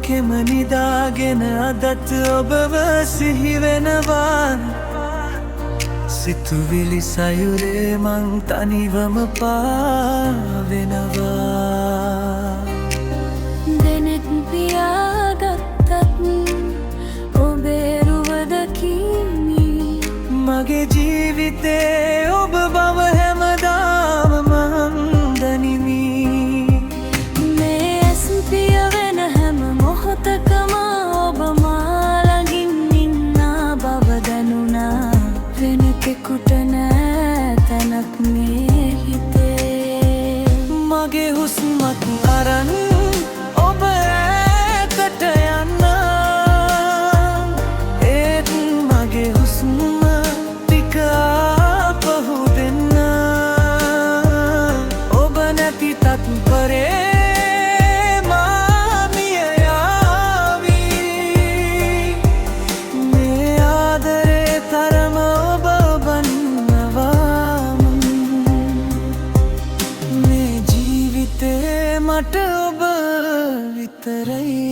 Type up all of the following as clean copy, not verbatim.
කෙම නිදාගෙන අදත් ඔබව සිහි වෙනවා සිතුවිලි සයුරේ මං තනිවම පාවෙනවා දෙනෙත් පියාගත්තත් ඔබේ රුවදකිමි මගේ ජීවිතේ ඔබ බව හැමදාම මං දනිමි මේ ඇස් පියවෙන හැම මොහොතකම ඔබ මා ළඟින් ඉන්නා බව දැනුණා වෙන කෙකුට නෑ තැනක් මේ හිතේ මගේ හුස්මක් අරන් ඔබ ඈතට යන්න ඒත් මගේ හුස්ම ටික ආපහු දෙන්න ඔබ නැති තත්පරේ මා මිය යාවි මේ ආදරේ තරම ඔබ බන්නවාම මේ ජීවිතේ මට ඔබ විතරයි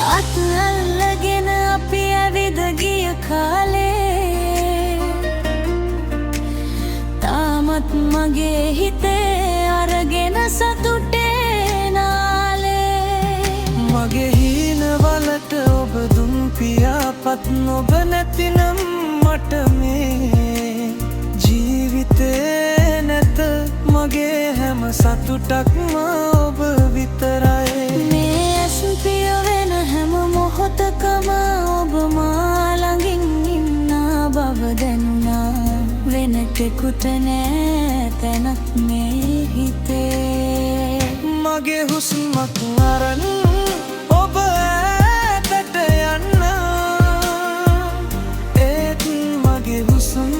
අත් අල්ලගෙන අපි ඇවිද ගිය කාලේ තාමත් මගේ හිතේ අරගෙන සතුටේ නාලේ මගේ හීනවලට ඔබ දුන් පියාපත් නොබ නැතිනම් මට මේ ජීවිතේ නැත මගේ හැම සතුටක්ම ඔබ විතරයි මේ ඇස් පියවෙන හැම මොහොතකම ඔබ මා ළඟින් ඉන්නා බව දැනුණා වෙන කෙකුට නෑ තැනක් මේ හිතේ මගේ හුස්මක් අරන් ඔබ ඈතට යන්න ඒත් මගේ හුස්ම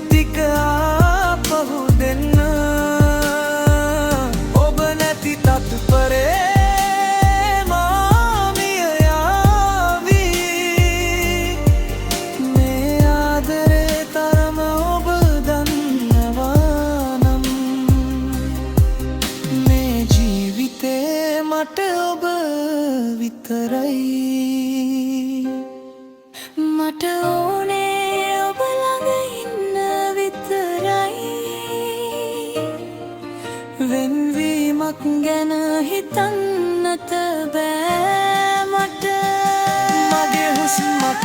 ටික ආපහු දෙන්න ඔබ නැති තත්පරේ මා මිය යාවි මේ ආදරේ තරම ඔබ දන්නවා නම් මේ ජීවිතේ මට ඔබ විතරයි මට ඕනේ ඔබ ළඟ ඉන්න විතරයි වෙන්වීමක් ගැන හිතන්නට බෑ මට මගේ හුස්මක්